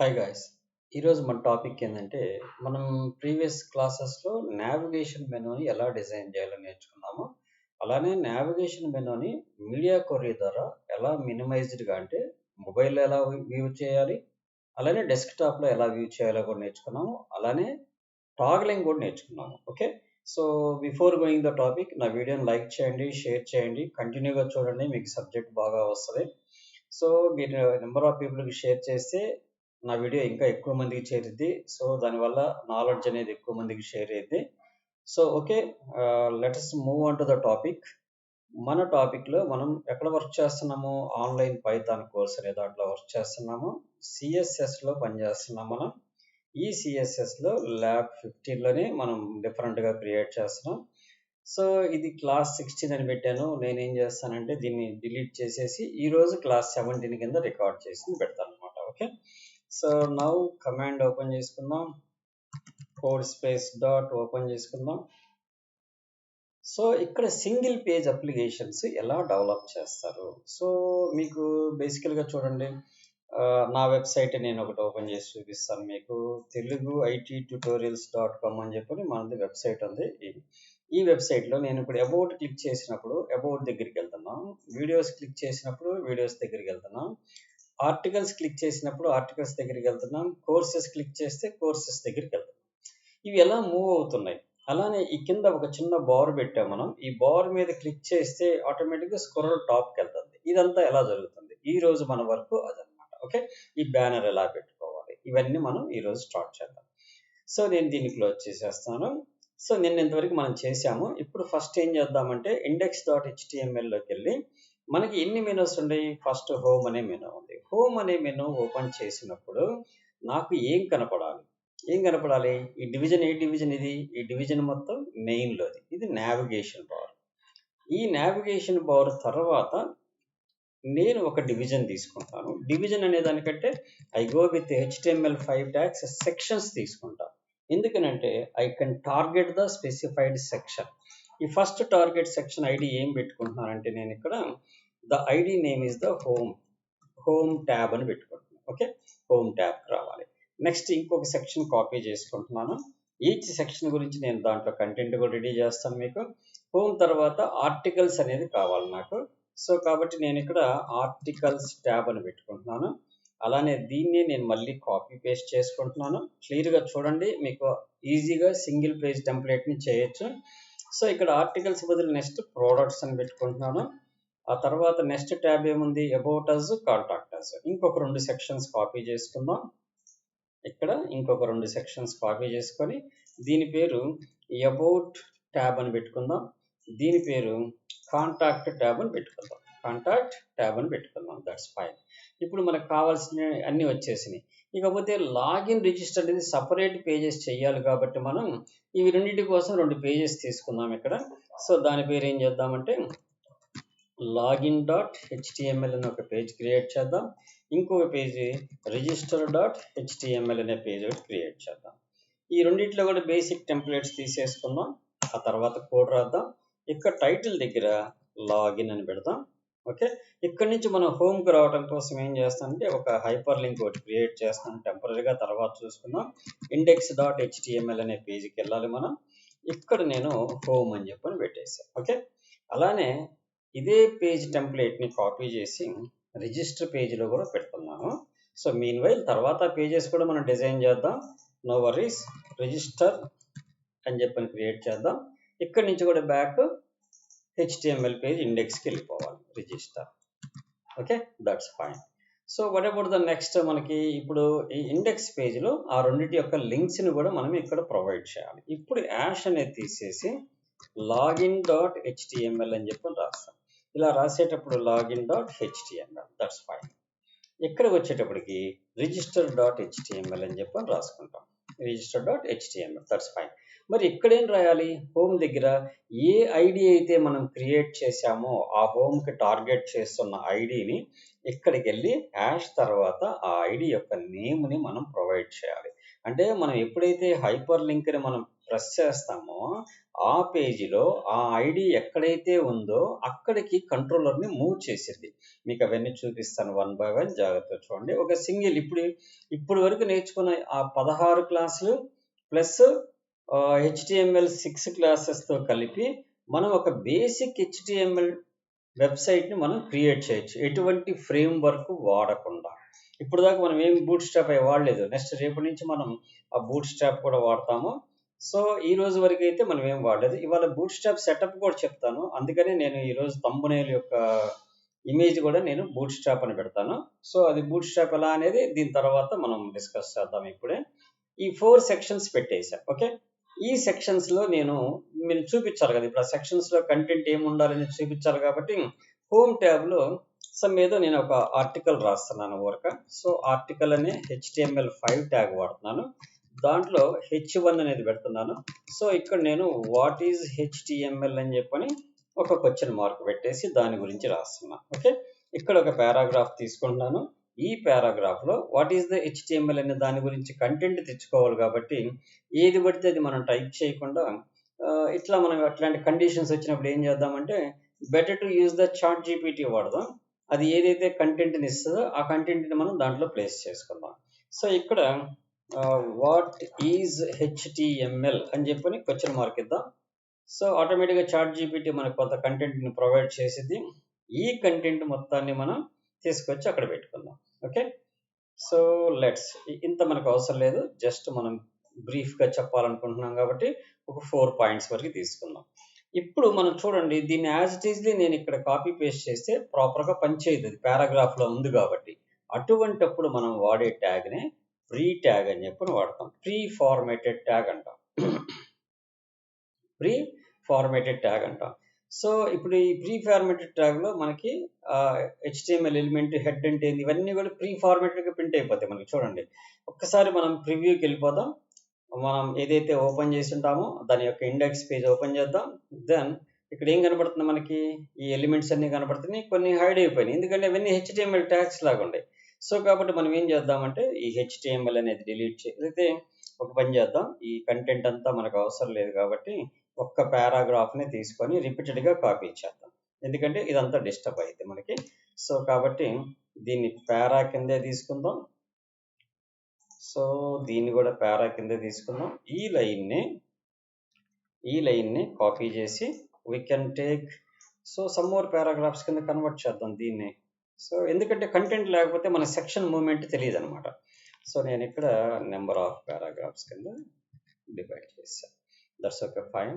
Hi guys. ఈరోజు మన topic ఏంటంటే, మనం ప్రీవియస్ క్లాసెస్‌లో నావిగేషన్ మెనూని ఎలా డిజైన్ చేయాలో నేర్చుకున్నాము. అలానే నావిగేషన్ మెనూని మీడియా కొరీ ద్వారా ఎలా మినిమైజ్డ్‌గా అంటే మొబైల్‌లో ఎలా వ్యూ చేయాలి, అలానే డెస్క్‌టాప్‌లో ఎలా వ్యూ చేయాలో కూడా నేర్చుకున్నాము. అలానే టాగ్లింగ్ కూడా నేర్చుకున్నాము. Okay. So, before going the topic నా వీడియోని లైక్ చేయండి, షేర్ చేయండి, కంటిన్యూగా చూడండి. మీకు సబ్జెక్ట్ బాగా వస్తది. సో, మీరు నంబర్ ఆఫ్ పీపుల్‌కి షేర్ చేస్తే నా వీడియో ఇంకా ఎక్కువ మందికి చేరుద్ది. సో, దానివల్ల నాలెడ్జ్ అనేది ఎక్కువ మందికి షేర్ అయ్యిద్ది. So, okay. Let us move on to the topic. మన టాపిక్‌లో మనం ఎక్కడ వర్క్ చేస్తున్నాము? ఆన్‌లైన్ పైథాన్ కోర్స్ అనే దాంట్లో వర్క్ చేస్తున్నాము. సీఎస్ఎస్‌లో పనిచేస్తున్నాం మనం. ఈ సీఎస్ఎస్‌లో ల్యాబ్ 15లోనే మనం డిఫరెంట్‌గా క్రియేట్ చేస్తున్నాం. సో, ఇది క్లాస్ 16 అని పెట్టాను. నేనేం చేస్తానంటే దీన్ని డిలీట్ చేసేసి ఈరోజు క్లాస్ 17 కింద రికార్డ్ చేసి పెడతాననమాట. Okay. So, now command open చేసుకుందాం. కోడ్ స్పేస్ డాట్ ఓపెన్ చేసుకుందాం. సో, ఇక్కడ సింగిల్ పేజ్ అప్లికేషన్స్ ఎలా డెవలప్ చేస్తారు? సో, మీకు బేసికల్‌గా చూడండి. నా వెబ్‌సైట్ నేను ఒకటి ఓపెన్ చేసి చూపిస్తాను మీకు. Telugu IT tutorials dot com అని చెప్పని మనది వెబ్‌సైట్ ఉంది. ఈ వెబ్‌సైట్‌లో నేను ఇప్పుడు అబౌట్ క్లిక్ చేసినప్పుడు అబౌట్ దగ్గరికి వెళ్తున్నాం. వీడియోస్ క్లిక్ చేసినప్పుడు వీడియోస్ దగ్గరికి వెళ్తున్నాం. ఆర్టికల్స్ క్లిక్ చేసినప్పుడు ఆర్టికల్స్ దగ్గరికి వెళ్తున్నాం. కోర్సెస్ క్లిక్ చేస్తే కోర్సెస్ దగ్గరికి వెళ్తున్నాం. ఇవి ఎలా మూవ్ అవుతున్నాయి. అలానే ఈ కింద ఒక చిన్న బార్ పెట్టాం మనం. ఈ బార్ మీద క్లిక్ చేస్తే ఆటోమేటిక్‌గా స్క్రోల్ టాప్‌కెళ్తుంది. ఇదంతా ఎలా జరుగుతుంది? ఈరోజు మన వర్క్ అదనమాట. ఓకే. ఈ బ్యానర్ ఎలా పెట్టుకోవాలి? ఇవన్నీ మనం ఈరోజు స్టార్ట్ చేద్దాం. సో, నేను దీన్ని క్లోజ్ చేసేస్తాను. సో, నిన్న ఇంతవరకు మనం చేసాము. ఇప్పుడు ఫస్ట్ ఏం చేద్దామంటే index.htmlలోకెళ్ళి మనకి ఎన్ని మెనూస్ ఉన్నాయి? ఫస్ట్ హోమ్ అనే మెనూ ఉంది. హోమ్ అనే మెనూ ఓపెన్ చేసినప్పుడు నాకు ఏం కనపడాలి? ఏం కనపడాలి? ఈ డివిజన్ ఏ డివిజన్ ఇది? ఈ డివిజన్ మొత్తం మెయిన్‌లోది. ఇది నావిగేషన్ బార్. ఈ నావిగేషన్ బార్ తర్వాత నేను ఒక డివిజన్ తీసుకుంటాను. డివిజన్ అనే దానికంటే I go with HTML5 tags sections తీసుకుంటా. ఎందుకనంటే I can target the specified section. ఈ ఫస్ట్ టార్గెట్ సెక్షన్ ఐడి ఏం పెట్టుకుంటున్నానంటే నేను ఇక్కడ the ID name is the home tab అని పెట్టుకుంటున్నాను. ఓకే. హోమ్ ట్యాబ్‌కి రావాలి. నెక్స్ట్ ఇంకొక సెక్షన్ కాపీ చేసుకుంటున్నాను. ఈచ్ సెక్షన్ గురించి నేను దాంట్లో కంటెంట్ కూడా రెడీ చేస్తాను మీకు. హోమ్ తర్వాత ఆర్టికల్స్ అనేది కావాలి నాకు. సో, కాబట్టి నేను ఇక్కడ ఆర్టికల్స్ ట్యాబ్ అని పెట్టుకుంటున్నాను. అలానే దీన్ని నేను మళ్ళీ కాపీ పేస్ట్ చేసుకుంటున్నాను. క్లియర్‌గా చూడండి. మీకు ఈజీగా సింగిల్ పేజ్ టెంప్లేట్‌ని చేయొచ్చు. సో, ఇక్కడ ఆర్టికల్స్ బదులు నెక్స్ట్ ప్రొడక్ట్స్ అని పెట్టుకుంటున్నాను. ఆ తర్వాత నెక్స్ట్ ట్యాబ్ ఏముంది? About us, contact us. ఇంకొక 2 సెక్షన్స్ కాపీ చేసుకుందాం. ఇక్కడ ఇంకొక 2 సెక్షన్స్ కాపీ చేసుకొని దీని పేరు అబౌట్ ట్యాబ్ అని పెట్టుకుందాం. దీని పేరు కాంటాక్ట్ ట్యాబ్ అని పెట్టుకుందాం. కాంటాక్ట్ ట్యాబ్ అని పెట్టుకుందాం. That's fine. ఇప్పుడు మనకు కావాల్సినవి అన్నీ వచ్చేసినాయి. ఇకపోతే లాగిన్ రిజిస్టర్ అనేది సపరేట్ పేజెస్ చేయాలి కాబట్టి మనం ఇవి రెండింటి కోసం 2 పేజెస్ తీసుకుందాం ఇక్కడ. సో, దాని పేరు ఏం చేద్దామంటే login.html అని ఒక పేజ్ క్రియేట్ చేద్దాం. ఇంకొక పేజీ register.html అనే పేజ్ ఒకటి క్రియేట్ చేద్దాం. ఈ రెండిట్లో కూడా బేసిక్ టెంప్లెట్స్ తీసేసుకుందాం. ఆ తర్వాత కోడ్ రాద్దాం. ఇక్కడ టైటిల్ దగ్గర లాగిన్ అని పెడదాం. ఓకే. ఇక్కడ నుంచి మనం హోమ్కి రావడం కోసం ఏం చేస్తానంటే ఒక హైపర్ లింక్ ఒకటి క్రియేట్ చేస్తాను టెంపరీగా, తర్వాత చూసుకుందాం. index.html అనే పేజీకి వెళ్ళాలి మనం. ఇక్కడ నేను హోమ్ అని చెప్పని పెట్టేసాను. ఓకే. అలానే ఇదే పేజ్ టెంప్లేట్ని కాపీ చేసి రిజిస్టర్ పేజీలో కూడా పెడుతున్నాను. సో, మీన్ వైల్ తర్వాత పేజెస్ కూడా మనం డిజైన్ చేద్దాం. No worries. రిజిస్టర్ అని చెప్పని క్రియేట్ చేద్దాం. ఇక్కడి నుంచి కూడా బ్యాక్ HTML పేజ్ ఇండెక్స్కి వెళ్ళిపోవాలి. Register. Okay. That's fine. So, what about the next? మనకి ఇప్పుడు ఈ ఇండెక్స్ పేజ్లో ఆ రెండింటి యొక్క లింక్స్ని కూడా మనం ఇక్కడ ప్రొవైడ్ చేయాలి. ఇప్పుడు యాష్ అనేది తీసేసి login.html అని చెప్పని రాస్తాం. ఇలా రాసేటప్పుడు login.html. That's fine. ఇక్కడికి వచ్చేటప్పటికి register.html అని చెప్పని రాసుకుంటాం. register.html. That's fine. మరి ఇక్కడేం రాయాలి? హోమ్ దగ్గర ఏ ఐడి అయితే మనం క్రియేట్ చేసామో ఆ హోమ్కి టార్గెట్ చేస్తున్న ఐడిని ఇక్కడికి వెళ్ళి యాష్ తర్వాత ఆ ఐడి యొక్క నేమ్ని మనం ప్రొవైడ్ చేయాలి. అంటే మనం ఎప్పుడైతే హైపర్ లింక్ని మనం ప్రెస్ చేస్తామో ఆ పేజీలో ఆ ఐడి ఎక్కడైతే ఉందో అక్కడికి కంట్రోలర్ని మూవ్ చేసింది. మీకు అవన్నీ చూపిస్తాను వన్ బై వన్, జాగ్రత్తగా చూడండి. ఒక సింగిల్ ఇప్పుడు వరకు నేర్చుకున్న ఆ 16 క్లాసులు ప్లస్ HTML 6 క్లాసెస్తో కలిపి మనం ఒక బేసిక్ HTML వెబ్సైట్ని మనం క్రియేట్ చేయొచ్చు, ఎటువంటి ఫ్రేమ్ వర్క్ వాడకుండా. ఇప్పుడు దాకా మనం ఏం బూట్ స్ట్రాప్ అవి వాడలేదు. నెక్స్ట్ రేపటి నుంచి మనం ఆ బూట్ స్ట్రాప్ కూడా వాడతాము. సో ఈ రోజు వరకు అయితే మనం ఏం వాడలేదు. ఇవాళ బూట్ స్ట్రాప్ సెటప్ కూడా చెప్తాను. అందుకని నేను ఈరోజు థంబ్నెయిల్ యొక్క ఇమేజ్ కూడా నేను బూట్ స్ట్రాప్ అని పెడతాను. సో అది బూట్ స్ట్రాప్ ఎలా అనేది దీని తర్వాత మనం డిస్కస్ చేద్దాం. ఇప్పుడే ఈ 4 సెక్షన్స్ పెట్టేసా. ఓకే, ఈ సెక్షన్స్లో నేను మీరు చూపించాలి కదా, ఇప్పుడు ఆ సెక్షన్స్లో కంటెంట్ ఏమి ఉండాలని చూపించాలి కాబట్టి హోమ్ ట్యాబ్లో ఏదో నేను ఒక ఆర్టికల్ రాస్తున్నాను వర్క్. సో ఆర్టికల్ అనే HTML5 ట్యాగ్ వాడుతున్నాను. దాంట్లో H1 అనేది పెడుతున్నాను. సో ఇక్కడ నేను వాట్ ఈజ్ HTML అని చెప్పని ఒక క్వశ్చన్ మార్క్ పెట్టేసి దాని గురించి రాస్తున్నా. ఓకే, ఇక్కడ ఒక పారాగ్రాఫ్ తీసుకుంటున్నాను. ఈ పారాగ్రాఫ్లో వాట్ ఈజ్ ద HTML అనే దాని గురించి కంటెంట్ తెచ్చుకోవాలి కాబట్టి ఏది పడితే అది మనం టైప్ చేయకుండా ఇట్లా మనం అట్లాంటి కండిషన్స్ వచ్చినప్పుడు ఏం చేద్దామంటే better to use the chat GPT వాడదాం. అది ఏదైతే కంటెంట్ని ఇస్తుందో ఆ కంటెంట్ని మనం దాంట్లో ప్లేస్ చేసుకుందాం. సో ఇక్కడ వాట్ ఈజ్ HTML అని చెప్పని క్వశ్చన్ మార్క్ ఇద్దాం. సో ఆటోమేటిక్గా చాట్ GPT మనకు కొంత కంటెంట్ని ప్రొవైడ్ చేసింది. ఈ కంటెంట్ మొత్తాన్ని మనం తీసుకొచ్చి అక్కడ పెట్టుకుందాం. ఓకే, సో లెట్స్ ఇంత మనకు అవసరం లేదు, జస్ట్ మనం బ్రీఫ్గా చెప్పాలనుకుంటున్నాం కాబట్టి ఒక 4 పాయింట్స్ వరకు తీసుకుందాం. ఇప్పుడు మనం చూడండి, దీన్ని యాజ్ ఇట్ ఈజ్లీ నేను ఇక్కడ కాపీ పేస్ట్ చేస్తే ప్రాపర్గా పనిచేయదు, అది పారాగ్రాఫ్లో ఉంది కాబట్టి. అటువంటప్పుడు మనం వాడే ట్యాగ్నే ప్రీ ట్యాగ్ అని చెప్పి వాడతాం. ప్రీ ఫార్మేటెడ్ ట్యాగ్ అంటాం. ప్రీ ఫార్మేటెడ్ ట్యాగ్ అంటాం. సో ఇప్పుడు ఈ ప్రీ ఫార్మేటెడ్ ట్యాగ్లో మనకి HTML ఎలిమెంట్, హెడ్ అంటే ఇవన్నీ కూడా ప్రీ ఫార్మేటెడ్గా ప్రింట్ అయిపోతాయి మనకి. చూడండి, ఒక్కసారి మనం ప్రివ్యూకి వెళ్ళిపోదాం. మనం ఏదైతే ఓపెన్ చేసి ఉంటామో దాని యొక్క ఇండెక్స్ పేజ్ ఓపెన్ చేద్దాం. దెన్ ఇక్కడ ఏం కనపడుతుంది మనకి, ఈ ఎలిమెంట్స్ అన్ని కనపడుతున్నాయి, కొన్ని హైడ్ అయిపోయినాయి ఎందుకంటే అవన్నీ HTML ట్యాగ్స్ లాగా ఉన్నాయి. సో కాబట్టి మనం ఏం చేద్దామంటే ఈ HTML అనేది డిలీట్ చేసి ఒక పని చేద్దాం. ఈ కంటెంట్ అంతా మనకు అవసరం లేదు కాబట్టి ఒక్క పారాగ్రాఫ్ని తీసుకొని రిపీటెడ్గా కాపీ చేద్దాం, ఎందుకంటే ఇదంతా డిస్టర్బ్ అయితే మనకి. సో కాబట్టి దీన్ని పారా కిందే తీసుకుందాం. సో దీన్ని కూడా పారా కిందే తీసుకుందాం. ఈ లైన్ని కాపీ చేసి we can take some more paragraphs కింద కన్వర్ట్ చేద్దాం దీన్ని. సో ఎందుకంటే కంటెంట్ లేకపోతే మన సెక్షన్ మూవ్మెంట్ తెలియదు అనమాట. సో నేను ఇక్కడ నెంబర్ ఆఫ్ పారాగ్రాఫ్స్ కింద డివైడ్ చేశాను. That's okay, fine.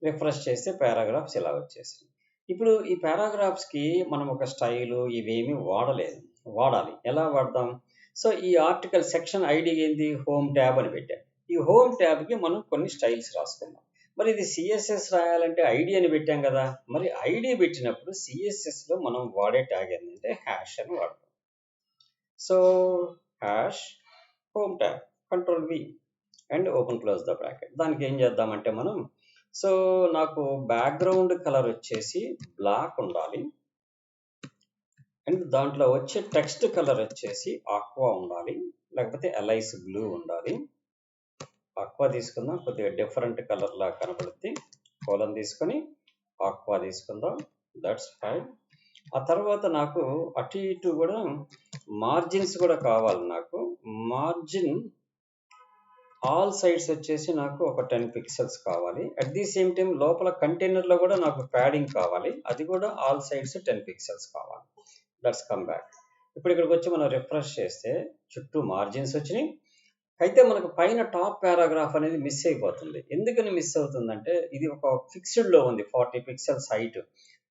రిఫ్రెష్ చేస్తే పారాగ్రాఫ్స్ ఇలా వచ్చేసాయి. ఇప్పుడు ఈ పారాగ్రాఫ్స్కి మనం ఒక స్టైలు ఇవేమీ వాడాలి. ఎలా వాడదాం? సో ఈ ఆర్టికల్ సెక్షన్ ఐడి ఏంది, హోమ్ ట్యాబ్ అని పెట్టాం. ఈ హోమ్ ట్యాబ్కి మనం కొన్ని స్టైల్స్ రాసుకుందాం. మరి ఇది CSS రాయాలంటే ఐడి అని పెట్టాం కదా. మరి ఐడి పెట్టినప్పుడు CSSలో మనం వాడే ట్యాగ్ ఏంటంటే హ్యాష్ అని వాడతాం. So hash home tab, Ctrl+V and open close the bracket. దానికి ఏం చేద్దామంటే మనం, సో నాకు బ్యాక్గ్రౌండ్ కలర్ వచ్చేసి బ్లాక్ ఉండాలి అండ్ దాంట్లో వచ్చే టెక్స్ట్ కలర్ వచ్చేసి ఆక్వా ఉండాలి, లేకపోతే ఎలైస్ బ్లూ ఉండాలి. ఆక్వా తీసుకుందాం, కొద్దిగా డిఫరెంట్ కలర్ లాగా కనపడుద్ది. కోలన్ తీసుకొని ఆక్వా తీసుకుందాం, దట్స్ ఫైన్. ఆ తర్వాత నాకు అటు ఇటు కూడా మార్జిన్స్ కూడా కావాలి. నాకు మార్జిన్ ఆల్ సైడ్స్ వచ్చేసి నాకు ఒక 10 పిక్సెల్స్ కావాలి. అట్ ది సేమ్ టైం లోపల కంటైనర్లో కూడా నాకు ప్యాడింగ్ కావాలి, అది కూడా ఆల్ సైడ్స్ 10 పిక్సెల్స్ కావాలి. Let's come back. ఇప్పుడు ఇక్కడికి వచ్చి మనం రిఫ్రెష్ చేస్తే చుట్టూ మార్జిన్స్ వచ్చినాయి. అయితే మనకు పైన టాప్ పారాగ్రాఫ్ అనేది మిస్ అయిపోతుంది. ఎందుకని మిస్ అవుతుందంటే ఇది ఒక ఫిక్స్డ్లో ఉంది 40 పిక్సెల్స్ హైట్.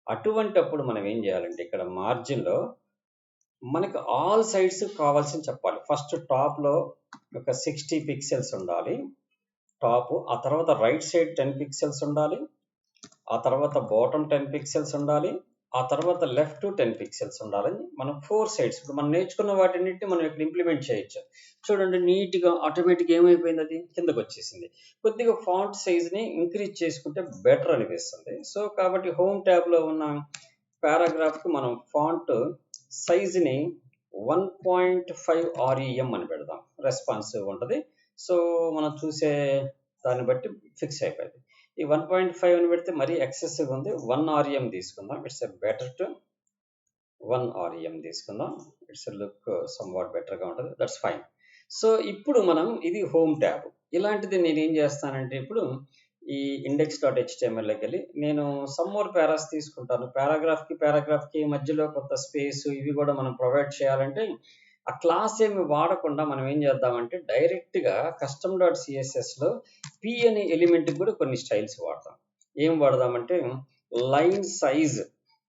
అటువంటప్పుడు మనం ఏం చేయాలంటే ఇక్కడ మార్జిన్లో మనకు ఆల్ సైడ్స్ కావాల్సింది చెప్పాలి. ఫస్ట్ టాప్లో ఒక 60 పిక్సెల్స్ ఉండాలి టాప్, ఆ తర్వాత రైట్ సైడ్ 10 పిక్సెల్స్ ఉండాలి, ఆ తర్వాత బాటమ్ 10 పిక్సెల్స్ ఉండాలి, ఆ తర్వాత లెఫ్ట్ 10 పిక్సెల్స్ ఉండాలని మనం 4 సైడ్స్ ఇప్పుడు మనం నేర్చుకున్న వాటిన్నిటిని మనం ఇక్కడ ఇంప్లిమెంట్ చేయొచ్చు. చూడండి, నీట్గా ఆటోమేటిక్గా ఏమైపోయింది, అది కిందకు వచ్చేసింది. కొద్దిగా ఫాంట్ సైజ్ని ఇంక్రీజ్ చేసుకుంటే బెటర్ అనిపిస్తుంది. సో కాబట్టి హోమ్ ట్యాబ్లో ఉన్న పారాగ్రాఫ్కి మనం ఫాంట్ సైజ్ని 1.5 REM అని పెడదాం, రెస్పాన్సివ్ ఉంటుంది. సో మనం చూసే దాన్ని బట్టి ఫిక్స్ అయిపోయింది. ఈ 1.5 అని పెడితే మరీ ఎక్సెసివ్ ఉంది. 1 REM తీసుకుందాం. It's a better to 1 REM తీసుకుందాం. ఇట్స్ లుక్ సమ్‌వాట్ బెటర్‌గా ఉంటది. That's fine. సో, ఇప్పుడు మనం ఇది హోమ్ ట్యాబ్. ఇలాంటిది నేనేం చేస్తానంటే ఇప్పుడు ఈ index.htmlలోకెళ్ళి నేను సమ్ మోర్ పారాస్ తీసుకుంటాను. పారాగ్రాఫ్‌కి మధ్యలో కొంత స్పేస్ ఇవి కూడా మనం ప్రొవైడ్ చేయాలంటే ఆ క్లాస్ ఏమి వాడకుండా మనం ఏం చేద్దామంటే డైరెక్ట్‌గా custom.cssలో p అనే ఎలిమెంట్‌కి కూడా కొన్ని స్టైల్స్ వాడతాం. ఏం వాడదామంటే లైన్ సైజ్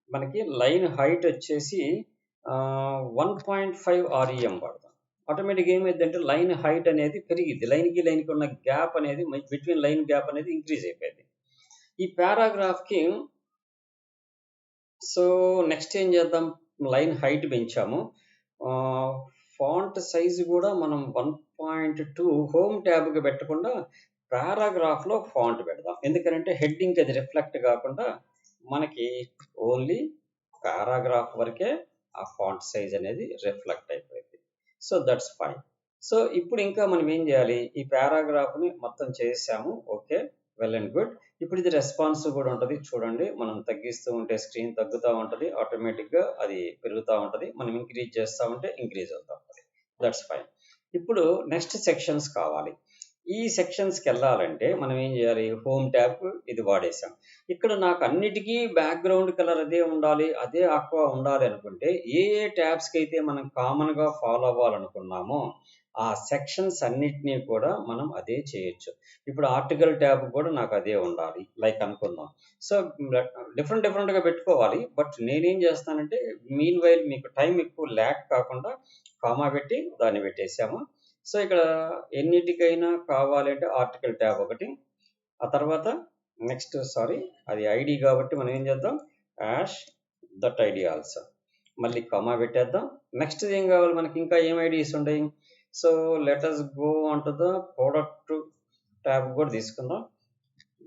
మనకి లైన్ హైట్ వచ్చేసి 1.5 REM వాడతాం. ఆటోమేటిక్‌గా ఏమైద్దంటే లైన్ హైట్ అనేది పెరిగిద్ది. లైన్‌కి ఉన్న గ్యాప్ అనేది బిట్వీన్ లైన్ గ్యాప్ అనేది ఇంక్రీజ్ అయిపోద్ది. ఈ పారాగ్రాఫ్‌కి సో, నెక్స్ట్ ఏం చేద్దాం? లైన్ హైట్ పెంచాము. ఫాంట్ సైజ్ కూడా మనం 1.2 హోమ్ ట్యాబ్‌కి పెట్టకుండా పారాగ్రాఫ్‌లో ఫాంట్ పెడదాం. ఎందుకనంటే హెడ్డింగ్‌కి అది రిఫ్లెక్ట్ కాకుండా మనకి ఓన్లీ పారాగ్రాఫ్ వరకే ఆ ఫాంట్ సైజ్ అనేది రిఫ్లెక్ట్ అయిపోయింది. So, that's fine. సో, ఇప్పుడు ఇంకా మనం ఏం చేయాలి? ఈ పారాగ్రాఫ్‌ని మొత్తం చేసాము. ఓకే. Well and good. ఇప్పుడు ఇది రెస్పాన్సివ్ కూడా ఉంటది. చూడండి మనం తగ్గిస్తూ ఉంటే స్క్రీన్ తగ్గుతా ఉంటది. ఆటోమేటిక్‌గా అది పెరుగుతా ఉంటది. మనం ఇంక్రీజ్ చేస్తా ఉంటే ఇంక్రీజ్ అవుతా ఉంటది. That's fine. ఇప్పుడు నెక్స్ట్ సెక్షన్స్ కావాలి. ఈ సెక్షన్స్‌కెళ్ళాలంటే మనం ఏం చేయాలి? హోమ్ ట్యాబ్ ఇది వాడేసాం. ఇక్కడ నాకు అన్నిటికీ బ్యాక్‌గ్రౌండ్ కలర్ అదే ఉండాలి, అదే ఆక్వా ఉండాలి అనుకుంటే ఏ ట్యాబ్స్‌కి అయితే మనం కామన్‌గా ఫాలో అవ్వాలనుకున్నామో ఆ సెక్షన్స్ అన్నిటిని కూడా మనం అదే చేయొచ్చు. ఇప్పుడు ఆర్టికల్ ట్యాబ్ కూడా నాకు అదే ఉండాలి లైక్ అనుకుందాం. సో, డిఫరెంట్‌గా పెట్టుకోవాలి. బట్ నేనేం చేస్తానంటే మీన్‌వైల్ మీకు టైం ఎక్కువ ల్యాగ్ కాకుండా కామా పెట్టి దాన్ని పెట్టేసాము. సో, ఇక్కడ ఎన్నిటికైనా కావాలంటే ఆర్టికల్ ట్యాబ్ ఒకటి. ఆ తర్వాత నెక్స్ట్ అది ఐడీ కాబట్టి మనం ఏం చేద్దాం? Ash that ID also. మళ్ళీ కామా పెట్టేద్దాం. నెక్స్ట్ ఏం కావాలి మనకి ఇంకా ఏం ఐడీస్ ఉంటాయి? So, let us go on to the product tab కూడా తీసుకుందాం.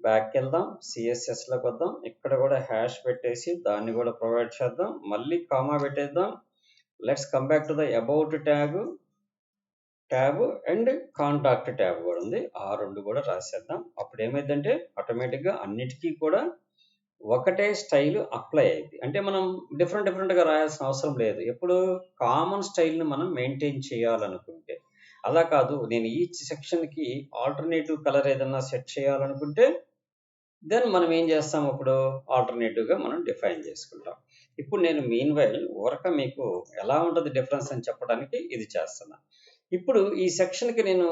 బ్యాక్‌కెళ్దాం. CSS‌లోకి వద్దాం. ఇక్కడ కూడా హ్యాష్ పెట్టేసి దాన్ని కూడా ప్రొవైడ్ చేద్దాం. మళ్ళీ కామా పెట్టేద్దాం. Let's come back to the about tab and contact tab కూడా ఉంది. ఆ 2 కూడా రాసేద్దాం. అప్పుడు ఏమైద్దంటే ఆటోమేటిక్‌గా అన్నిటికీ కూడా ఒకటే స్టైల్ అప్లై అయ్యిద్ది. అంటే మనం డిఫరెంట్‌గా రాయాల్సిన అవసరం లేదు. ఎప్పుడు కామన్ స్టైల్‌ని మనం మెయింటైన్ చేయాలనుకుంటే. అలా కాదు నేను ఈచ్ సెక్షన్‌కి ఆల్టర్‌నేటివ్ కలర్ ఏదన్నా సెట్ చేయాలనుకుంటే దెన్ మనం ఏం చేస్తాం అప్పుడు ఆల్టర్‌నేటివ్‌గా మనం డిఫైన్ చేసుకుంటాం. ఇప్పుడు నేను మీన్‌వైల్ ఊరక మీకు ఎలా ఉంటది డిఫరెన్స్ అని చెప్పడానికి ఇది చేస్తున్నా. ఇప్పుడు ఈ సెక్షన్‌కి నేను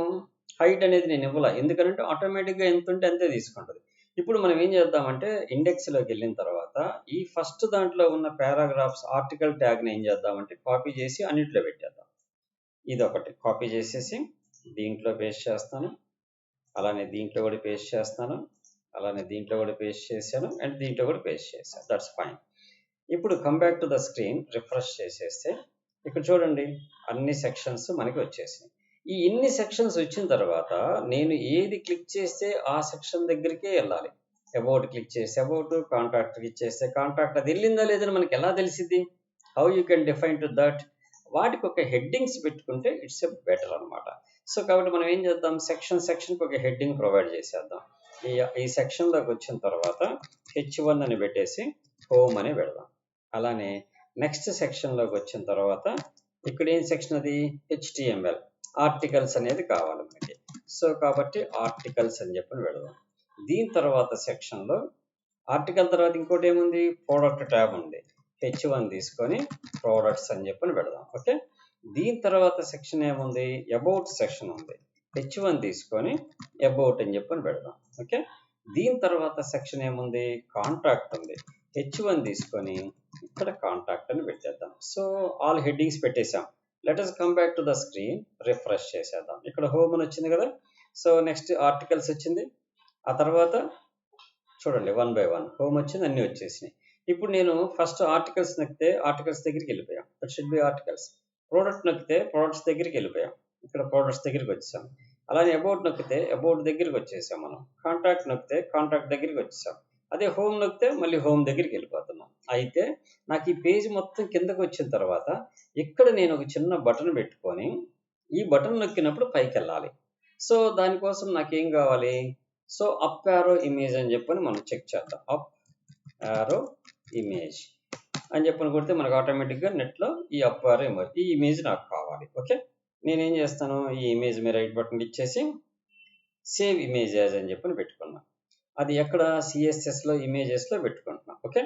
హైట్ అనేది నేను ఇవ్వలా. ఎందుకనంటే ఆటోమేటిక్‌గా ఎంతుంటే అంతే తీసుకుంటది. ఇప్పుడు మనం ఏం చేద్దామంటే ఇండెక్స్‌లోకెళ్ళిన తర్వాత ఈ ఫస్ట్ దాంట్లో ఉన్న పారాగ్రాఫ్స్ ఆర్టికల్ ట్యాగ్‌ని ఏం చేద్దామంటే కాపీ చేసి అన్నిట్లో పెట్టేద్దాం. ఇదొకటి కాపీ చేసేసి దీంట్లో పేస్ట్ చేస్తాను. అలానే దీంట్లో కూడా పేస్ట్ చేస్తాను. అలానే దీంట్లో కూడా పేస్ట్ చేశాను. అండ్ దీంట్లో కూడా పేస్ట్ చేశాను. That's fine. ఇప్పుడు come back to the screen refresh చేసేస్తే ఇక్కడ చూడండి అన్ని సెక్షన్స్ మనకి వచ్చేసినాయి. ఈ ఇన్ని సెక్షన్స్ వచ్చిన తర్వాత నేను ఏది క్లిక్ చేస్తే ఆ సెక్షన్ దగ్గరికే వెళ్ళాలి. అబౌట్ క్లిక్ చేసి అబౌట్, కాంటాక్ట్ క్లిక్ చేస్తే కాంటాక్ట్ అది వెళ్ళిందా లేదని మనకి ఎలా తెలిసిద్ది? How you can define to that? వాటికి ఒక హెడ్డింగ్స్ పెట్టుకుంటే ఇట్స్ ఎ బెటర్ అనమాట. సో, కాబట్టి మనం ఏం చేద్దాం సెక్షన్‌కి ఒక హెడ్డింగ్ ప్రొవైడ్ చేసేద్దాం. ఈ ఈ సెక్షన్‌లోకి వచ్చిన తర్వాత H1 అని పెట్టేసి హోమ్ అని పెడదాం. అలానే నెక్స్ట్ సెక్షన్‌లోకి వచ్చిన తర్వాత ఇక్కడ ఏం సెక్షన్ అది? HTML ఆర్టికల్స్ అనేది కావాలి మనకి. సో, కాబట్టి ఆర్టికల్స్ అని చెప్పని పెడదాం. దీని తర్వాత సెక్షన్‌లో ఆర్టికల్ తర్వాత ఇంకోటి ఏముంది? ప్రొడక్ట్ ట్యాబ్ ఉంది. H1 తీసుకొని ప్రొడక్ట్స్ అని చెప్పని పెడదాం. ఓకే. దీని తర్వాత సెక్షన్ ఏముంది? అబౌట్ సెక్షన్ ఉంది. H1 తీసుకొని అబౌట్ అని చెప్పని పెడదాం. ఓకే. దీని తర్వాత సెక్షన్ ఏముంది? కాంటాక్ట్ ఉంది. H1 తీసుకొని ఇక్కడ కాంటాక్ట్ అని పెట్టేద్దాం. సో, ఆల్ హెడ్డింగ్స్ పెట్టేసాం. Let us come back to the screen refresh చేసేద్దాం. ఇక్కడ హోమ్ అని వచ్చింది కదా. సో, నెక్స్ట్ ఆర్టికల్స్ వచ్చింది. ఆ తర్వాత చూడండి 1 బై 1 హోమ్ వచ్చింది అన్నీ వచ్చేసినాయి. ఇప్పుడు నేను ఫస్ట్ ఆర్టికల్స్ నొక్కితే ఆర్టికల్స్ దగ్గరికి వెళ్ళిపోయాం. It should B articles. Product నొక్కితే ప్రొడక్ట్స్ దగ్గరికి వెళ్ళిపోయాం. ఇక్కడ ప్రొడక్ట్స్ దగ్గరికి వచ్చేసాం. అలానే అబౌట్ నొక్కితే అబౌట్ దగ్గరికి వచ్చేసాం మనం. కాంటాక్ట్ నొక్కితే కాంటాక్ట్ దగ్గరికి వచ్చేసాం. అదే హోమ్ నొక్కితే మళ్ళీ హోమ్ దగ్గరికి వెళ్ళిపోతున్నాం. అయితే నాకు ఈ పేజ్ మొత్తం కిందకి వచ్చిన తర్వాత ఇక్కడ నేను ఒక చిన్న బటన్ పెట్టుకొని ఈ బటన్ నొక్కినప్పుడు పైకి వెళ్ళాలి. సో దానికోసం నాకేం కావాలి? సో అప్ యారో ఇమేజ్ అని చెప్పని మనం చెక్ చేద్దాం. అప్ యారో ఇమేజ్ అని చెప్పని కొడితే మనకు ఆటోమేటిక్గా నెట్లో ఈ అప్ యారో ఇమేజ్, ఈ ఇమేజ్ నాకు కావాలి. ఓకే, నేనేం చేస్తాను, ఈ ఇమేజ్ మీద రైట్ బటన్ ఇచ్చేసి సేవ్ ఇమేజ్ యాజ్ అని చెప్పని పెట్టుకున్నా. అది ఎక్కడ? సిఎస్ఎస్లో ఇమేజెస్లో పెట్టుకుంటున్నా. ఓకే,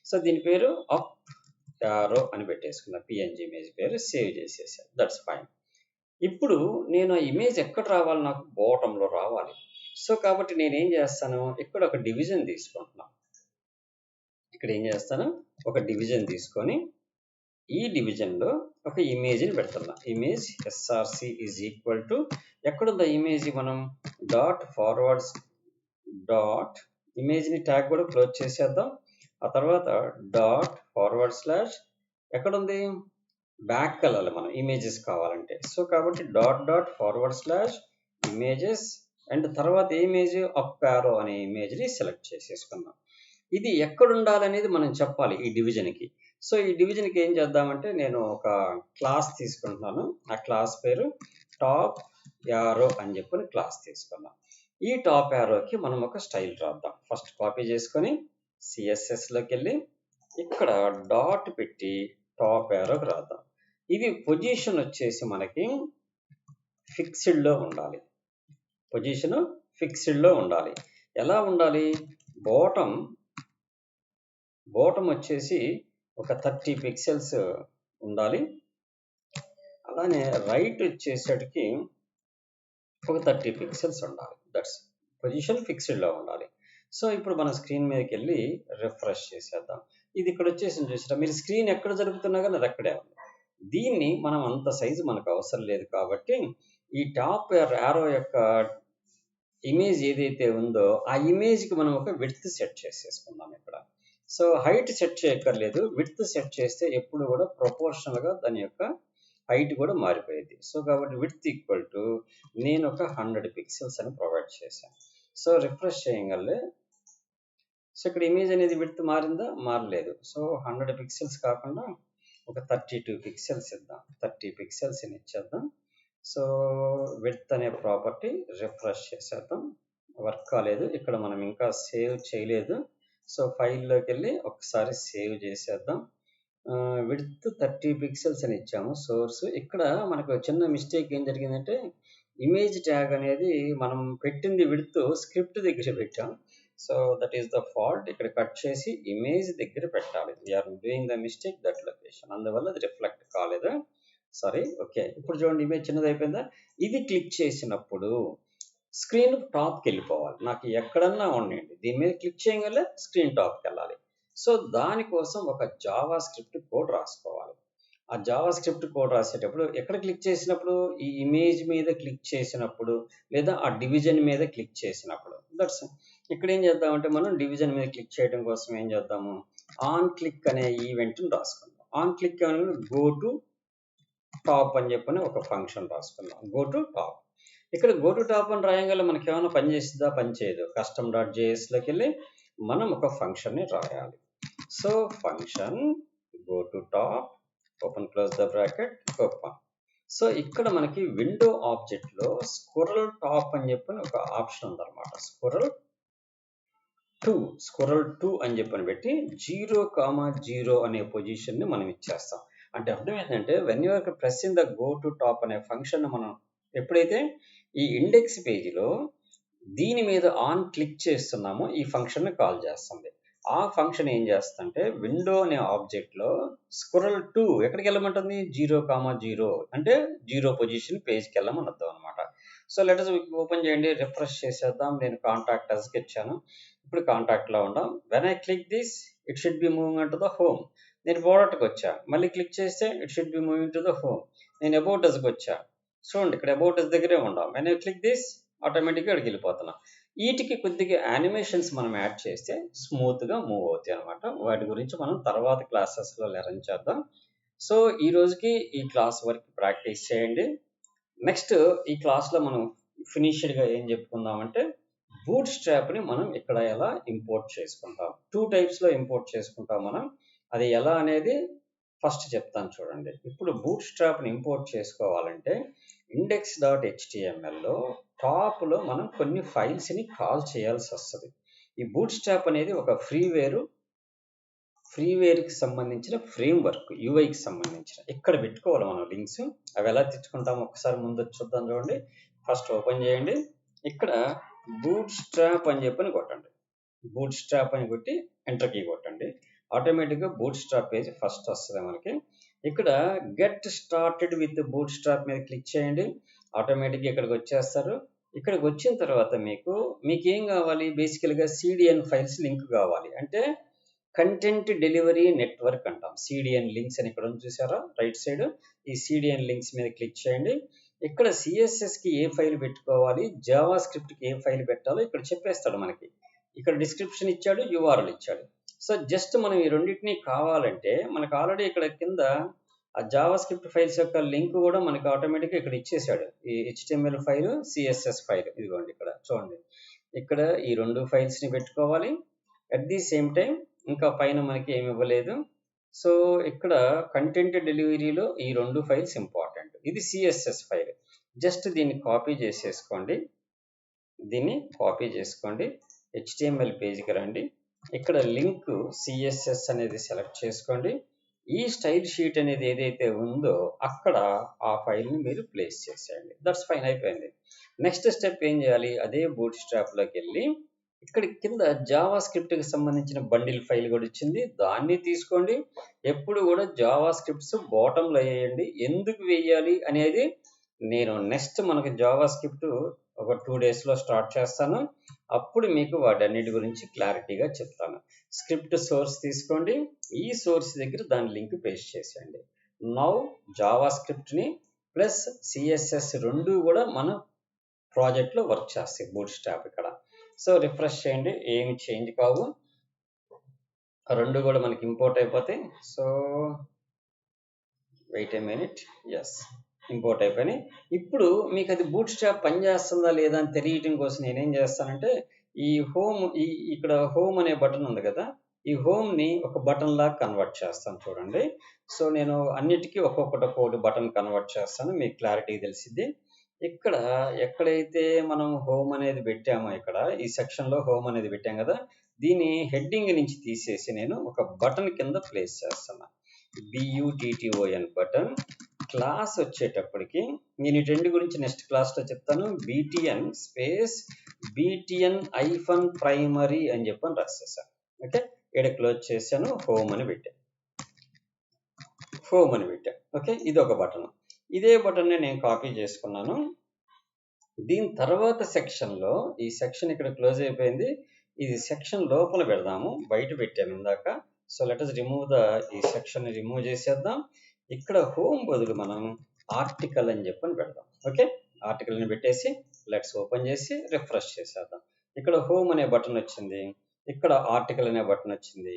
సో దీని పేరు అప్ యారో అని పెట్టేసుకున్నా. పిఎన్జి ఇమేజ్ పేరు సేవ్ చేసేసాను. That's fine. ఇప్పుడు నేను ఆ ఇమేజ్ ఎక్కడ రావాలి? నాకు బాటంలో రావాలి. సో కాబట్టి నేనేం చేస్తాను, ఇక్కడ ఒక డివిజన్ తీసుకుంటున్నాను. ఇక్కడ ఏం చేస్తాను, ఒక డివిజన్ తీసుకొని ఈ డివిజన్లో ఒక ఇమేజ్ని పెడుతున్నా. Image SRC is equal to ఎక్కడుందా ఇమేజ్? మనం డాట్ ఫార్వర్డ్స్ డాట్ ఇమేజ్ని ట్యాగ్ కూడా క్లోజ్ చేసేద్దాం. ఆ తర్వాత డాట్ ఫార్వర్డ్ స్లాష్ ఎక్కడుంది? బ్యాక్ వెళ్ళాలి మనం ఇమేజెస్ కావాలంటే. సో కాబట్టి dot dot forward slash images and తర్వాత ఏ ఇమేజ్? అప్ యారో అనే ఇమేజ్ని సెలెక్ట్ చేసేసుకుందాం. ఇది ఎక్కడ ఉండాలనేది మనం చెప్పాలి ఈ డివిజన్కి. సో ఈ డివిజన్కి ఏం చేద్దామంటే నేను ఒక క్లాస్ తీసుకుంటున్నాను. ఆ క్లాస్ పేరు టాప్ యారో అని చెప్పని క్లాస్ తీసుకున్నాం. ఈ టాప్ యారోకి మనం ఒక స్టైల్ రాద్దాం. ఫస్ట్ కాపీ చేసుకొని సిఎస్ఎస్లోకి వెళ్ళి ఇక్కడ డాట్ పెట్టి టాప్ యారోకి రాద్దాం. ఇది పొజిషన్ వచ్చేసి మనకి ఫిక్స్డ్లో ఉండాలి. పొజిషన్ ఫిక్స్డ్లో ఉండాలి. ఎలా ఉండాలి? బాటమ్ వచ్చేసి ఒక 30 పిక్సెల్స్ ఉండాలి. అలానే రైట్ వచ్చేసరికి ఒక 30 పిక్సెల్స్ ఉండాలి. దట్స్ పొజిషన్ ఫిక్స్డ్లో ఉండాలి. సో ఇప్పుడు మన స్క్రీన్ మీదకి వెళ్ళి రిఫ్రెష్ చేసేద్దాం. ఇది ఇక్కడ వచ్చేసి చూసారా, మీరు స్క్రీన్ ఎక్కడ జరుగుతున్నా కానీ అది అక్కడే ఉంది. దీన్ని మనం అంత సైజు మనకు అవసరం లేదు కాబట్టి ఈ టాప్ యారో యొక్క ఇమేజ్ ఏదైతే ఉందో ఆ ఇమేజ్కి మనం ఒక విడ్త్ సెట్ చేసేసుకుందాం ఇక్కడ. సో హైట్ సెట్ చేయక్కర్లేదు, విడ్త్ సెట్ చేస్తే ఎప్పుడు కూడా ప్రపోర్షనల్గా దాని యొక్క హైట్ కూడా మారిపోయేది. సో కాబట్టి విడ్త్ ఈక్వల్ టు నేను ఒక 100 పిక్సెల్స్ అని ప్రొవైడ్ చేశాను. సో రిఫ్రెష్ చేయగలే. సో ఇక్కడ ఇమేజ్ అనేది విడ్త్ మారిందా? మారలేదు. సో 100 పిక్సెల్స్ కాకుండా ఒక 32 పిక్సెల్స్ ఇద్దాం. 30 పిక్సెల్స్ ఇచ్చేద్దాం. సో విడ్త్ అనే ప్రాపర్టీ రిఫ్రెష్ చేసేద్దాం. వర్క్ కాలేదు, ఇక్కడ మనం ఇంకా సేవ్ చేయలేదు. సో ఫైల్లోకి వెళ్ళి ఒకసారి సేవ్ చేసేద్దాం. విడ్త్ 30 పిక్సెల్స్ అని ఇచ్చాము సోర్స్. ఇక్కడ మనకు చిన్న మిస్టేక్ ఏం జరిగిందంటే ఇమేజ్ ట్యాగ్ అనేది మనం పెట్టింది విడ్త్ స్క్రిప్ట్ దగ్గర పెట్టాం. So that is the fault. ఇక్కడ కట్ చేసి ఇమేజ్ దగ్గర పెట్టాలి. We are doing the mistake that location, అందువల్ల అది రిఫ్లెక్ట్ కాలేదు. సారీ. ఓకే, ఇప్పుడు చూడండి ఇమేజ్ చిన్నది అయిపోయిందా? ఇది క్లిక్ చేసినప్పుడు స్క్రీన్ టాప్కి వెళ్ళిపోవాలి. నాకు ఎక్కడన్నా ఉండండి, దీని మీద క్లిక్ చేయగల స్క్రీన్ టాప్కి వెళ్ళాలి. సో దానికోసం ఒక జావా స్క్రిప్ట్ కోడ్ రాసుకోవాలి. ఆ జావా స్క్రిప్ట్ కోడ్ రాసేటప్పుడు ఎక్కడ క్లిక్ చేసినప్పుడు? ఈ ఇమేజ్ మీద క్లిక్ చేసినప్పుడు లేదా ఆ డివిజన్ మీద క్లిక్ చేసినప్పుడు. దట్స్ ఇక్కడ ఏం చేద్దామంటే మనం డివిజన్ మీద క్లిక్ చేయడం కోసం ఏం చేద్దాము, ఆన్ క్లిక్ అనే ఈవెంట్ని రాసుకుందాం. ఆన్ క్లిక్ అనేది గో టు టాప్ అని చెప్పని ఒక ఫంక్షన్ రాసుకుందాం. Go to top. ఇక్కడ గో టు టాప్ అని రాయగల మనకి ఏమైనా పని చేస్తుందా? పని చేయదు. కస్టమ్ డాట్ జేఎస్లోకి వెళ్ళి మనం ఒక ఫంక్షన్ని రాయాలి. So function go to top open close the bracket open. So ఇక్కడ మనకి విండో ఆబ్జెక్ట్లో స్క్రోల్ టాప్ అని చెప్పని ఒక ఆప్షన్ ఉందన్నమాట. స్క్రోల్ 2 అని చెప్పని పెట్టి 0,0 అనే పొజిషన్ని మనం ఇచ్చేస్తాం. అంటే అర్థం ఏంటంటే when you are pressing the go to top అనే ఫంక్షన్ మనం ఎప్పుడైతే ఈ ఇండెక్స్ పేజీలో దీని మీద ఆన్ క్లిక్ చేస్తున్నామో ఈ ఫంక్షన్ని కాల్ చేస్తుంది. ఆ ఫంక్షన్ ఏం చేస్తుందంటే విండో అనే ఆబ్జెక్ట్లో స్క్రోల్ 2 ఎక్కడికి వెళ్ళమంటుంది? 0,0 అంటే 0 పొజిషన్ పేజ్కి వెళ్ళమని అర్థం అనమాట. సో లెటర్స్ ఓపెన్ చేయండి, రిఫ్రెష్ చేసేద్దాం. నేను కాంటాక్ట్ అస్కి ఇచ్చాను. ఇప్పుడు కాంటాక్ట్లో ఉండాం. When I click this it should be moving to the home. నేను బోర్డర్కి వచ్చా, మళ్ళీ క్లిక్ చేస్తే it should be moving to the home. నేను అబౌట్ అస్కి వచ్చా, చూడండి ఇక్కడ అబౌట్ అస్ దగ్గరే ఉండాం. వెన్ ఐ క్లిక్ దిస్ ఆటోమేటిక్గా అక్కడికి వెళ్ళిపోతున్నాం. వీటికి కొద్దిగా యానిమేషన్స్ మనం యాడ్ చేస్తే స్మూత్గా మూవ్ అవుతాయి అనమాట. వాటి గురించి మనం తర్వాత క్లాసెస్లో లెర్న్ చేద్దాం. సో ఈ రోజుకి ఈ క్లాస్ వరకు ప్రాక్టీస్ చేయండి. నెక్స్ట్ ఈ క్లాస్లో మనం ఫినిష్డ్గా ఏం చెప్పుకుందామంటే బూట్ స్ట్రాప్ని మనం ఇక్కడ ఎలా ఇంపోర్ట్ చేసుకుంటాం. 2 టైప్స్లో ఇంపోర్ట్ చేసుకుంటాం మనం. అది ఎలా అనేది ఫస్ట్ చెప్తాను చూడండి. ఇప్పుడు బూట్ స్ట్రాప్ని ఇంపోర్ట్ చేసుకోవాలంటే index.htmlలో టాప్లో మనం కొన్ని ఫైల్స్ని కాల్ చేయాల్సి వస్తుంది. ఈ బూట్ స్ట్రాప్ అనేది ఒక ఫ్రీవేర్కి సంబంధించిన ఫ్రేమ్వర్క్, యూఐకి సంబంధించిన. ఇక్కడ పెట్టుకోవాలి మనం లింక్స్. అవి ఎలా తెచ్చుకుంటామో ఒకసారి ముందు చూద్దాం. చూడండి, ఫస్ట్ ఓపెన్ చేయండి. ఇక్కడ బూట్ స్ట్రాప్ అని చెప్పని కొట్టండి. బూట్ స్ట్రాప్ అని కొట్టి ఎంటర్ కీ కొట్టండి. ఆటోమేటిక్గా బూట్ స్ట్రాప్ పేజ్ ఫస్ట్ వస్తుంది మనకి. ఇక్కడ get started with boot strap మీద క్లిక్ చేయండి. ఆటోమేటిక్గా ఇక్కడికి వచ్చేస్తారు. ఇక్కడికి వచ్చిన తర్వాత మీకు ఏం కావాలి? బేసికల్గా సిడిఎన్ ఫైల్స్ లింక్ కావాలి. అంటే కంటెంట్ డెలివరీ నెట్వర్క్ అంటాం. సిడిఎన్ లింక్స్ అని ఇక్కడ ఉంది చూసారా రైట్ సైడ్. ఈ సిడిఎన్ లింక్స్ మీద క్లిక్ చేయండి. ఇక్కడ సిఎస్ఎస్కి ఏ ఫైల్ పెట్టుకోవాలి, జావా స్క్రిప్ట్కి ఏ ఫైల్ పెట్టాలో ఇక్కడ చెప్పేస్తాడు మనకి. ఇక్కడ డిస్క్రిప్షన్ ఇచ్చాడు, యూఆర్ఎల్ ఇచ్చాడు. సో జస్ట్ మనం ఈ రెండింటినీ కావాలంటే మనకు ఆల్రెడీ ఇక్కడ కింద ఆ జావా స్క్రిప్ట్ ఫైల్స్ యొక్క లింక్ కూడా మనకి ఆటోమేటిక్గా ఇక్కడ ఇచ్చేసాడు. ఈ హెచ్టిఎంఎల్ ఫైల్, సిఎస్ఎస్ ఫైల్ ఇదిగోండి ఇక్కడ చూడండి. ఇక్కడ ఈ రెండు ఫైల్స్ని పెట్టుకోవాలి. అట్ ది సేమ్ టైం ఇంకా పైన మనకి ఏమి ఇవ్వలేదు. సో ఇక్కడ కంటెంట్ డెలివరీలో ఈ రెండు ఫైల్స్ ఇంపార్టెంట్. ఇది సిఎస్ఎస్ ఫైల్. జస్ట్ దీన్ని కాపీ చేసేసుకోండి. హెచ్టిఎంఎల్ పేజ్కి రండి. ఇక్కడ లింక్ సిఎస్ఎస్ అనేది సెలెక్ట్ చేసుకోండి. ఈ స్టైల్ షీట్ అనేది ఏదైతే ఉందో అక్కడ ఆ ఫైల్ని మీరు ప్లేస్ చేసేయండి. దట్స్ ఫైన్, అయిపోయింది. నెక్స్ట్ స్టెప్ ఏం చేయాలి? అదే బూట్ స్ట్రాప్లోకి వెళ్ళి ఇక్కడ కింద జావా స్క్రిప్ట్కి సంబంధించిన బండిల్ ఫైల్ కూడా ఇచ్చింది, దాన్ని తీసుకోండి. ఎప్పుడు కూడా జావా స్క్రిప్ట్స్ బాటంలో వేయండి. ఎందుకు వేయాలి అనేది నేను నెక్స్ట్ మనకి జావా స్క్రిప్ట్ ఒక 2 డేస్లో స్టార్ట్ చేస్తాను. అప్పుడు మీకు వాటన్నిటి గురించి క్లారిటీగా చెప్తాను. స్క్రిప్ట్ సోర్స్ తీసుకోండి. ఈ సోర్స్ దగ్గర దాని లింక్ పేస్ట్ చేసేయండి. నౌ జావా స్క్రిప్ట్ని ప్లస్ సిఎస్ఎస్ రెండు కూడా మన ప్రాజెక్ట్లో వర్క్ చేస్తాయి బూట్ స్ట్రాప్ ఇక్కడ. సో రిఫ్రెష్ చేయండి, ఏమి చేంజ్ కావు, రెండు కూడా మనకి ఇంపోర్ట్ అయిపోతాయి. So wait a minute, yes import అయిపోయినాయి. ఇప్పుడు మీకు అది బూట్ స్ట్రాప్ పనిచేస్తుందా లేదా అని తెలియటం కోసం నేనేం చేస్తానంటే ఈ ఇక్కడ హోమ్ అనే బటన్ ఉంది కదా, ఈ హోమ్ని ఒక బటన్ లాగా కన్వర్ట్ చేస్తాను చూడండి. సో నేను అన్నిటికీ ఒక్కొక్కటి బటన్ కన్వర్ట్ చేస్తాను, మీకు క్లారిటీ తెలిసిద్ది. ఇక్కడ ఎక్కడైతే మనం హోమ్ అనేది పెట్టామో ఇక్కడ ఈ సెక్షన్లో హోమ్ అనేది పెట్టాం కదా, దీని హెడ్డింగ్ నుంచి తీసేసి నేను ఒక బటన్ కింద ప్లేస్ చేస్తాను. BUTTON button. క్లాస్ వచ్చేటప్పటికి నేను ఈ రెండు గురించి నెక్స్ట్ క్లాస్లో చెప్తాను. BTN స్పేస్ BTN -primary అని చెప్పని రాసేసాను. ఓకే, ఇక్కడ క్లోజ్ చేశాను, హోమ్ అని పెట్టాను. ఓకే, ఇది ఒక బటన్. ఇదే బటన్ని నేను కాపీ చేసుకున్నాను. దీని తర్వాత సెక్షన్లో ఈ సెక్షన్ ఇక్కడ క్లోజ్ అయిపోయింది. ఇది సెక్షన్ లోపల పెడదాము, బయట పెట్టాము ఇందాక. సో లెట్ us రిమూవ్ ఈ సెక్షన్ రిమూవ్ చేసేద్దాం. ఇక్కడ హోమ్ బదులు మనం ఆర్టికల్ అని చెప్పని పెడదాం. ఓకే, ఆర్టికల్ని పెట్టేసి లెట్స్ ఓపెన్ చేసి రిఫ్రెష్ చేసేద్దాం. ఇక్కడ హోమ్ అనే బటన్ వచ్చింది, ఇక్కడ ఆర్టికల్ అనే బటన్ వచ్చింది.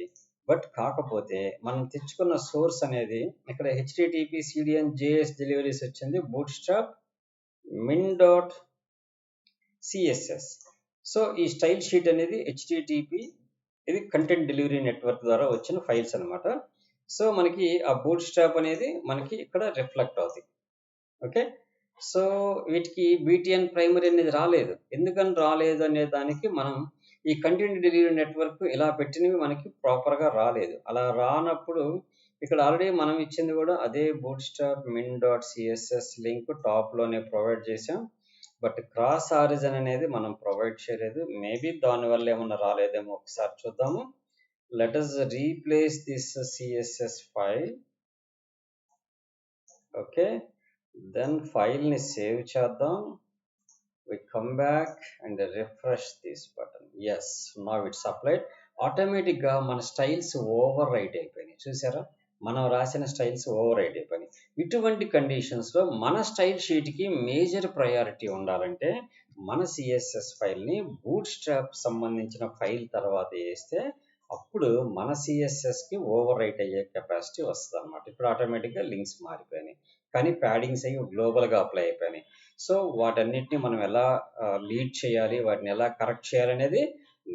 బట్ కాకపోతే మనం తెచ్చుకున్న సోర్స్ అనేది ఇక్కడ HTTP CDN JS డెలివరీస్ వచ్చింది, బూట్ స్ట్రాప్ min.css. సో ఈ స్టైల్ షీట్ అనేది HTTP, ఇది కంటెంట్ డెలివరీ నెట్వర్క్ ద్వారా వచ్చిన ఫైల్స్ అనమాట. సో మనకి ఆ బూట్ స్ట్రాప్ అనేది మనకి ఇక్కడ రిఫ్లెక్ట్ అవుతుంది. ఓకే, సో వీటికి BTN ప్రైమరీ అనేది రాలేదు. ఎందుకని రాలేదు అనే దానికి మనం ఈ కంటెంట్ డెలివరీ నెట్వర్క్ ఇలా పెట్టినవి మనకి ప్రాపర్గా రాలేదు. అలా రానప్పుడు ఇక్కడ ఆల్రెడీ మనం ఇచ్చింది కూడా అదే బూట్ స్ట్రాప్ min.css లింక్ టాప్లోనే ప్రొవైడ్ చేసాం. బట్ క్రాస్ ఆరిజిన్ అనేది మనం ప్రొవైడ్ చేయలేదు. మేబీ దానివల్ల ఏమన్నా రాలేదేమో, ఒకసారి చూద్దాము. Let us replace this CSS file. Okay, then ఫైల్ని సేవ్ చేద్దాం. we come back and refresh this button. Yes, now it's applied. ఆటోమేటిక్గా మన స్టైల్స్ ఓవర్ రైట్ అయిపోయినాయి. చూసారా, మనం రాసిన స్టైల్స్ ఓవర్ రైట్ అయిపోయినాయి. ఇటువంటి కండిషన్స్లో మన స్టైల్ షీట్కి మేజర్ ప్రయారిటీ ఉండాలంటే మన CSS ఫైల్ని బూట్ స్ట్రాప్ సంబంధించిన ఫైల్ తర్వాత వేస్తే అప్పుడు మన CSSకి ఓవర్ రైట్ అయ్యే కెపాసిటీ వస్తుంది అనమాట. ఇప్పుడు ఆటోమేటిక్గా లింక్స్ మారిపోయినాయి, కానీ ప్యాడింగ్స్ అయ్యి గ్లోబల్గా అప్లై అయిపోయినాయి. సో వాటన్నిటిని మనం ఎలా లీడ్ చేయాలి, వాటిని ఎలా కరెక్ట్ చేయాలనేది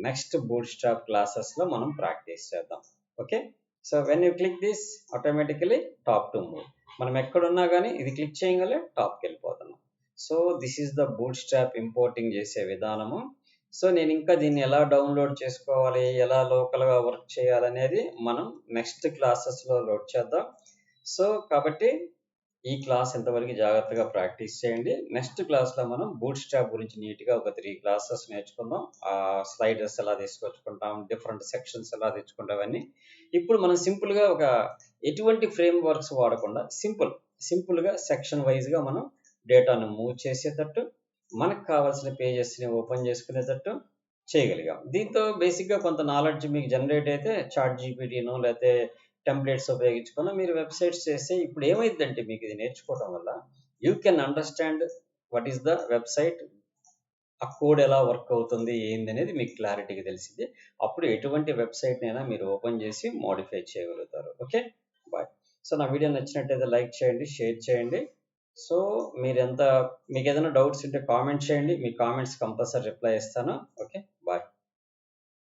నెక్స్ట్ బూట్ స్ట్రాప్ క్లాసెస్లో మనం ప్రాక్టీస్ చేద్దాం. Okay, so when you click this automatically top to move. మనం ఎక్కడున్నా కానీ ఇది క్లిక్ చేయగలే టాప్కి వెళ్ళిపోతున్నాం. So this is the boot strap importing చేసే విధానము. సో నేను ఇంకా దీన్ని ఎలా డౌన్లోడ్ చేసుకోవాలి, ఎలా లోకల్గా వర్క్ చేయాలనేది మనం నెక్స్ట్ క్లాసెస్లో లోడ్ చేద్దాం. సో కాబట్టి ఈ క్లాస్ ఇంతవరకు జాగ్రత్తగా ప్రాక్టీస్ చేయండి. నెక్స్ట్ క్లాస్లో మనం బూట్ స్ట్రాప్ గురించి నీట్గా ఒక 3 క్లాసెస్ నేర్చుకుందాం. స్లైడర్స్ ఎలా తీసుకొచ్చుకుంటాం, డిఫరెంట్ సెక్షన్స్ ఎలా తెచ్చుకుంటాం అవన్నీ. ఇప్పుడు మనం సింపుల్గా ఒక ఎటువంటి ఫ్రేమ్ వర్క్స్ వాడకుండా సింపుల్గా సెక్షన్ వైజ్గా మనం డేటాను మూవ్ చేసేటట్టు, మనకు కావాల్సిన పేజెస్ని ఓపెన్ చేసుకునేటట్టు చేయగలిగాం. దీంతో బేసిక్గా కొంత నాలెడ్జ్ మీకు జనరేట్ అయితే చాట్ జీపీటీనో లేకపోతే టెంప్లెట్స్ ఉపయోగించుకొని మీరు వెబ్సైట్స్ చేస్తే ఇప్పుడు ఏమైందంటే మీకు ఇది నేర్చుకోవడం వల్ల you can understand what is the website, ఆ కోడ్ ఎలా వర్క్ అవుతుంది ఏంది అనేది మీకు క్లారిటీగా తెలిసింది. అప్పుడు ఎటువంటి వెబ్సైట్నైనా మీరు ఓపెన్ చేసి మోడిఫై చేయగలుగుతారు. Okay, bye. సో నా వీడియో నచ్చినట్టయితే లైక్ చేయండి, షేర్ చేయండి. సో మీకు ఏదైనా డౌట్స్ ఉంటే కామెంట్ చేయండి, మీ కామెంట్స్ కంపల్సరీ రిప్లై ఇస్తాను. ఓకే.